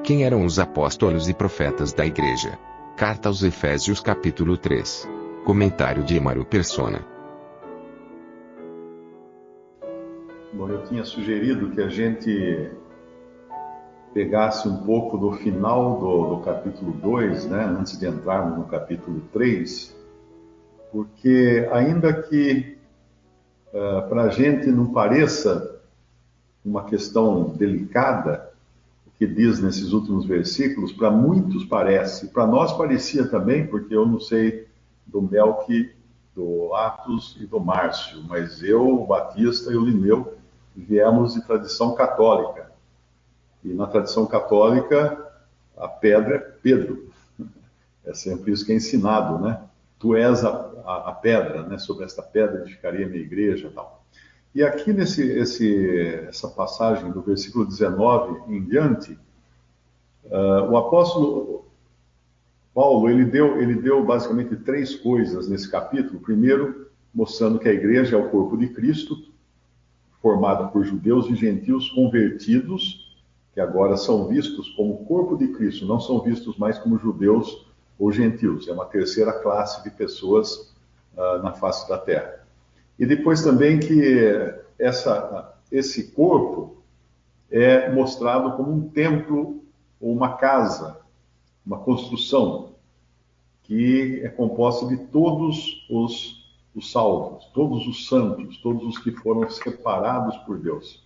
Quem eram os apóstolos e profetas da Igreja? Carta aos Efésios capítulo 3. Comentário de Emaro Persona. Bom, eu tinha sugerido que a gente pegasse um pouco do final do capítulo 2, né, antes de entrarmos no capítulo 3, porque ainda que para a gente não pareça uma questão delicada, o que diz nesses últimos versículos, para muitos parece, para nós parecia também, porque eu não sei do Melqui, do Atos e do Márcio, mas eu, o Batista e o Lineu viemos de tradição católica. E na tradição católica, a pedra é Pedro. É sempre isso que é ensinado, né? Tu és a pedra, né? Sobre esta pedra edificaria a minha igreja e tal. E aqui essa passagem do versículo 19 em diante, o apóstolo Paulo, ele deu basicamente três coisas nesse capítulo. Primeiro, mostrando que a igreja é o corpo de Cristo, formada por judeus e gentios convertidos, que agora são vistos como corpo de Cristo, não são vistos mais como judeus ou gentios. É uma terceira classe de pessoas na face da terra. E depois também que esse corpo é mostrado como um templo ou uma casa, uma construção, que é composta de todos os salvos, todos os santos, todos os que foram separados por Deus.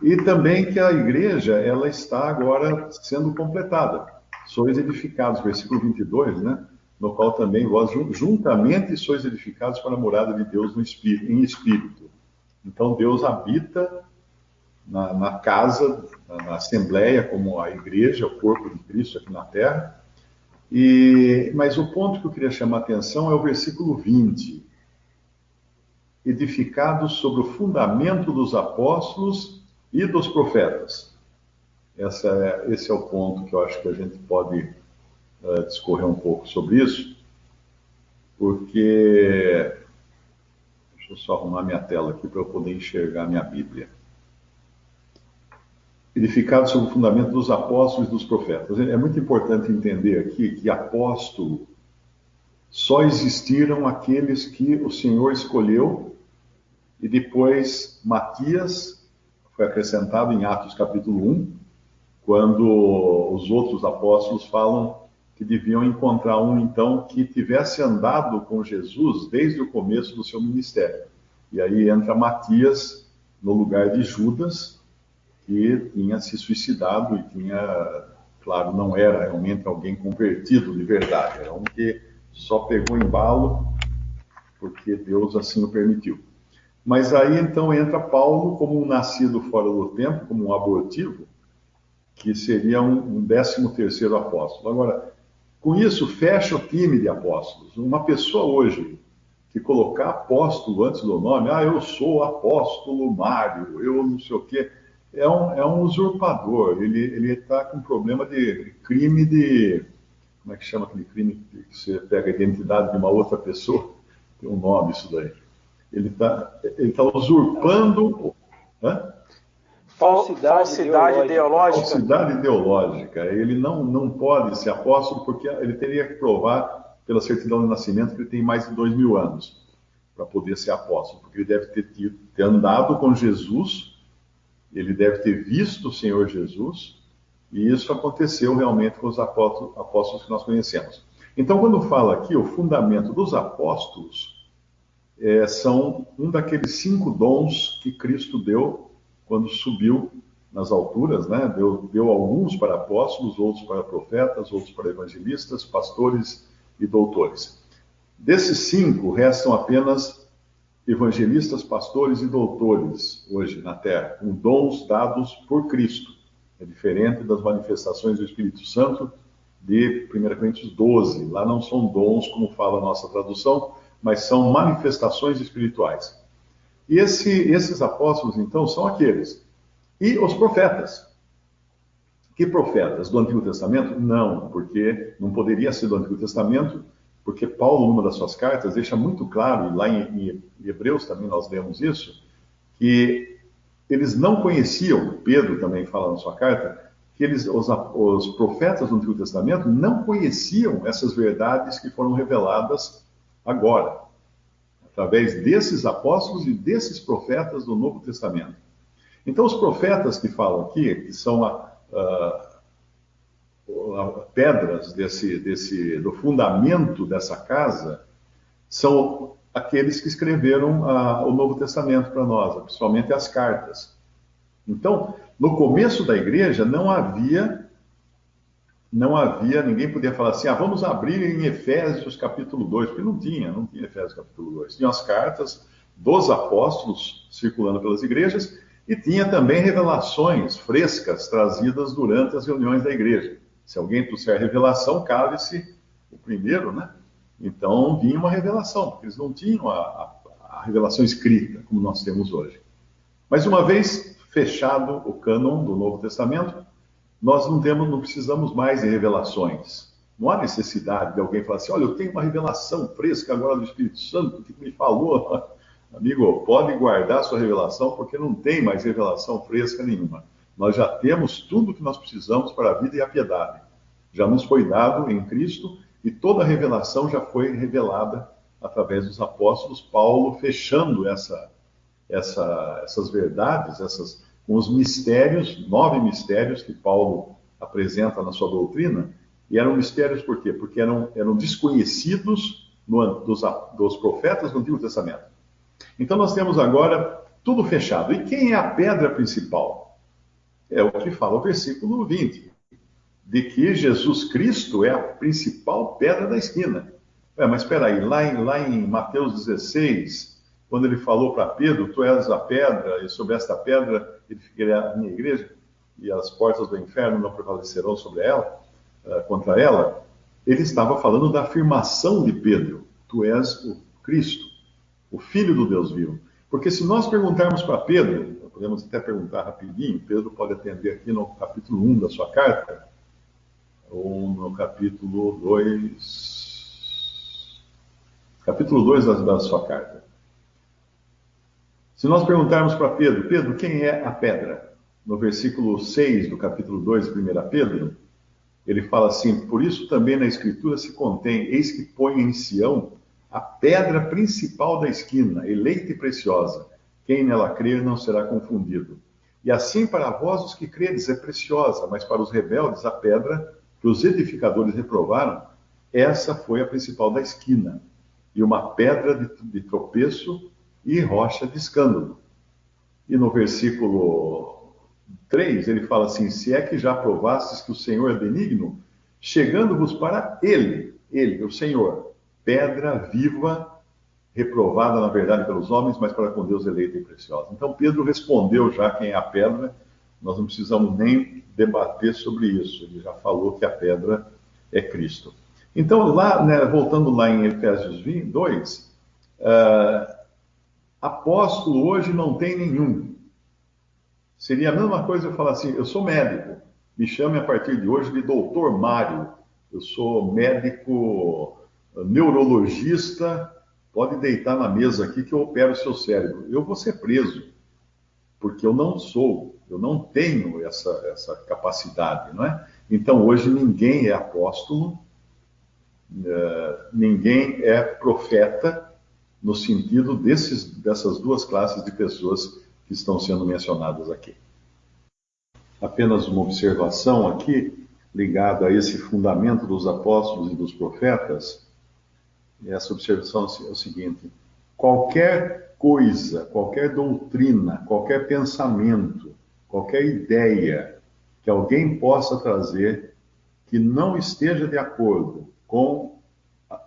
E também que a igreja, ela está agora sendo completada. Sois edificados, versículo 22, né? No qual também vós juntamente sois edificados para a morada de Deus em espírito. Então Deus habita na casa, na assembleia, como a igreja, o corpo de Cristo aqui na terra. Mas o ponto que eu queria chamar a atenção é o versículo 20. Edificados sobre o fundamento dos apóstolos e dos profetas. Esse é o ponto que eu acho que a gente pode discorrer um pouco sobre isso, porque... Deixa eu só arrumar minha tela aqui para eu poder enxergar minha Bíblia. Edificados sobre o fundamento dos apóstolos e dos profetas. É muito importante entender aqui que apóstolo só existiram aqueles que o Senhor escolheu, e depois Matias foi acrescentado em Atos capítulo 1, quando os outros apóstolos falam que deviam encontrar um, então, que tivesse andado com Jesus desde o começo do seu ministério. E aí entra Matias no lugar de Judas, que tinha se suicidado e tinha, claro, não era realmente alguém convertido de verdade, era um que só pegou embalo porque Deus assim o permitiu. Mas aí então entra Paulo como um nascido fora do tempo, como um abortivo, que seria um 13º apóstolo. Agora, com isso fecha o time de apóstolos. Uma pessoa hoje que colocar apóstolo antes do nome, eu sou apóstolo Mário, eu não sei o quê, é um usurpador. Ele está com problema de crime de... Como é que chama aquele crime que você pega a identidade de uma outra pessoa? Tem um nome isso daí. Ele tá usurpando... Falsidade ideológica. Falsidade ideológica. Ele não pode ser apóstolo porque ele teria que provar pela certidão de nascimento que ele tem mais de 2.000 anos para poder ser apóstolo, porque ele deve ter andado com Jesus, ele deve ter visto o Senhor Jesus, e isso aconteceu realmente com os apóstolos que nós conhecemos. Então, quando fala aqui, o fundamento dos apóstolos são um daqueles 5 dons que Cristo deu quando subiu nas alturas, né? Deu alguns para apóstolos, outros para profetas, outros para evangelistas, pastores e doutores. Desses 5, restam apenas evangelistas, pastores e doutores hoje na Terra, com dons dados por Cristo. É diferente das manifestações do Espírito Santo de 1 Coríntios 12. Lá não são dons, como fala a nossa tradução, mas são manifestações espirituais. E esses apóstolos, então, são aqueles. E os profetas. Que profetas? Do Antigo Testamento? Não, porque não poderia ser do Antigo Testamento, porque Paulo, numa das suas cartas, deixa muito claro, e lá em Hebreus também nós lemos isso, que eles não conheciam, Pedro também fala na sua carta, que os profetas do Antigo Testamento não conheciam essas verdades que foram reveladas agora, através desses apóstolos e desses profetas do Novo Testamento. Então, os profetas que falam aqui, que são pedras do fundamento dessa casa, são aqueles que escreveram o Novo Testamento para nós, principalmente as cartas. Então, no começo da igreja, não havia, ninguém podia falar assim, vamos abrir em Efésios capítulo 2, porque não tinha Efésios capítulo 2. Tinha as cartas dos apóstolos circulando pelas igrejas e tinha também revelações frescas trazidas durante as reuniões da igreja. Se alguém trouxer revelação, cabe-se o primeiro, né? Então, vinha uma revelação, porque eles não tinham a revelação escrita, como nós temos hoje. Mas uma vez fechado o cânon do Novo Testamento, nós não precisamos mais de revelações. Não há necessidade de alguém falar assim, olha, eu tenho uma revelação fresca agora do Espírito Santo, que me falou. Amigo, pode guardar sua revelação, porque não tem mais revelação fresca nenhuma. Nós já temos tudo o que nós precisamos para a vida e a piedade. Já nos foi dado em Cristo, e toda a revelação já foi revelada através dos apóstolos, Paulo fechando essas verdades, com os mistérios, 9 mistérios que Paulo apresenta na sua doutrina. E eram mistérios por quê? Porque eram desconhecidos dos profetas do Antigo Testamento. Então nós temos agora tudo fechado. E quem é a pedra principal? É o que fala o versículo 20, de que Jesus Cristo é a principal pedra da esquina. Mas espera aí, lá em Mateus 16, quando ele falou para Pedro, tu és a pedra, e sobre esta pedra edificarei a minha igreja, e as portas do inferno não prevalecerão sobre ela, contra ela, ele estava falando da afirmação de Pedro, tu és o Cristo, o Filho do Deus vivo. Porque se nós perguntarmos para Pedro, podemos até perguntar rapidinho, Pedro pode atender aqui no capítulo 1 da sua carta, ou no capítulo 2 da sua carta. Se nós perguntarmos para Pedro, quem é a pedra? No versículo 6 do capítulo 2 de 1 Pedro, ele fala assim, por isso também na Escritura se contém, eis que põe em Sião a pedra principal da esquina, eleita e preciosa. Quem nela crer não será confundido. E assim para vós os que credes é preciosa, mas para os rebeldes a pedra que os edificadores reprovaram, essa foi a principal da esquina, e uma pedra de tropeço e rocha de escândalo. E no versículo 3, ele fala assim, se é que já provastes que o Senhor é benigno, chegando-vos para ele, o Senhor, pedra viva, reprovada na verdade pelos homens, mas para com Deus eleita e preciosa. Então Pedro respondeu já quem é a pedra, nós não precisamos nem debater sobre isso, ele já falou que a pedra é Cristo. Então, voltando lá em Efésios 2, apóstolo hoje não tem nenhum. Seria a mesma coisa eu falar assim, eu sou médico, me chame a partir de hoje de doutor Mário, eu sou médico neurologista, pode deitar na mesa aqui que eu opero o seu cérebro. Eu vou ser preso, porque eu não tenho essa capacidade, não é? Então, hoje ninguém é apóstolo, ninguém é profeta, no sentido dessas duas classes de pessoas que estão sendo mencionadas aqui. Apenas uma observação aqui, ligada a esse fundamento dos apóstolos e dos profetas. Essa observação é o seguinte: qualquer coisa, qualquer doutrina, qualquer pensamento, qualquer ideia que alguém possa trazer que não esteja de acordo com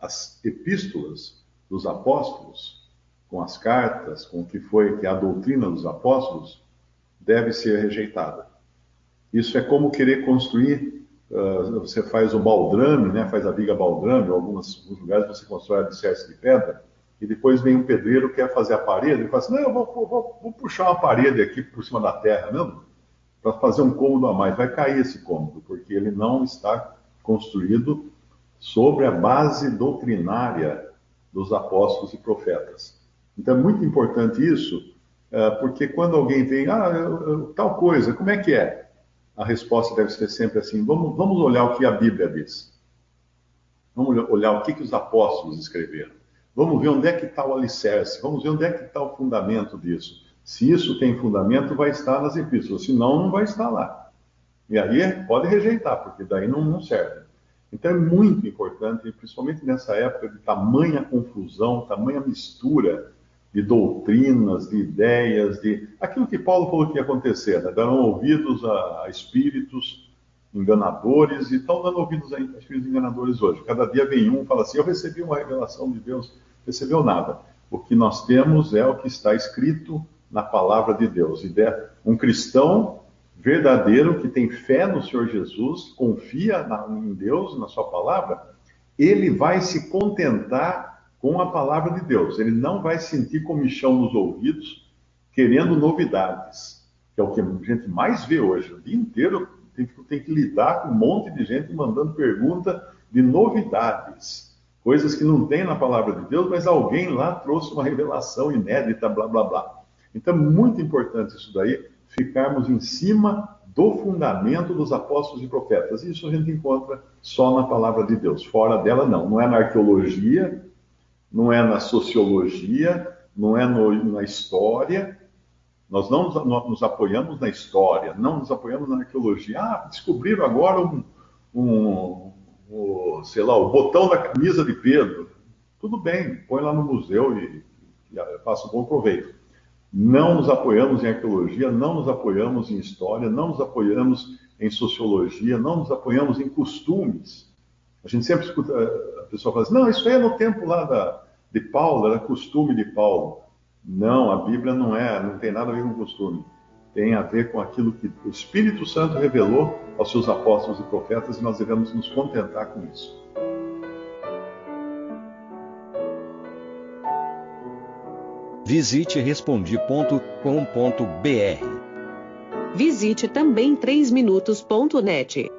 as epístolas dos apóstolos, com as cartas, com o que é a doutrina dos apóstolos, deve ser rejeitada. Isso é como querer construir, você faz o baldrame, né, faz a viga baldrame, em alguns lugares você constrói alicerce de pedra, e depois vem um pedreiro que quer fazer a parede, e fala assim, não, eu vou puxar uma parede aqui por cima da terra, não, para fazer um cômodo a mais. Vai cair esse cômodo, porque ele não está construído sobre a base doutrinária dos apóstolos e profetas. Então é muito importante isso, porque quando alguém vem, tal coisa, como é que é? a resposta deve ser sempre assim: vamos olhar o que a Bíblia diz. Vamos olhar o que os apóstolos escreveram. Vamos ver onde é que está o alicerce. Vamos ver onde é que está o fundamento disso. Se isso tem fundamento, vai estar nas epístolas. Se não, não vai estar lá. E aí pode rejeitar, porque daí não serve. Então é muito importante, principalmente nessa época de tamanha confusão, tamanha mistura de doutrinas, de ideias, de aquilo que Paulo falou que ia acontecer, né? Darão ouvidos a espíritos enganadores, e estão dando ouvidos a espíritos enganadores hoje. Cada dia vem um e fala assim: eu recebi uma revelação de Deus. Recebeu nada. O que nós temos é o que está escrito na palavra de Deus. Um cristão verdadeiro que tem fé no Senhor Jesus, confia em Deus, na sua palavra, ele vai se contentar com a palavra de Deus. Ele não vai sentir comichão nos ouvidos, querendo novidades, que é o que a gente mais vê hoje. O dia inteiro tem que lidar com um monte de gente mandando pergunta de novidades, coisas que não tem na palavra de Deus, mas alguém lá trouxe uma revelação inédita, blá, blá, blá. Então é muito importante isso daí, ficarmos em cima do fundamento dos apóstolos e profetas. Isso a gente encontra só na palavra de Deus. Fora dela, não. Não é na arqueologia, não é na sociologia, não é na história. Nós não nos apoiamos na história, não nos apoiamos na arqueologia. Descobriram agora sei lá, o botão da camisa de Pedro. Tudo bem, põe lá no museu e faça um bom proveito. Não nos apoiamos em arqueologia, não nos apoiamos em história, não nos apoiamos em sociologia, não nos apoiamos em costumes. A gente sempre escuta a pessoa falar assim: não, isso aí é no tempo lá de Paulo, era costume de Paulo. Não, a Bíblia não tem nada a ver com costume. Tem a ver com aquilo que o Espírito Santo revelou aos seus apóstolos e profetas, e nós devemos nos contentar com isso. Visite Respondi.com.br. Visite também 3minutos.net.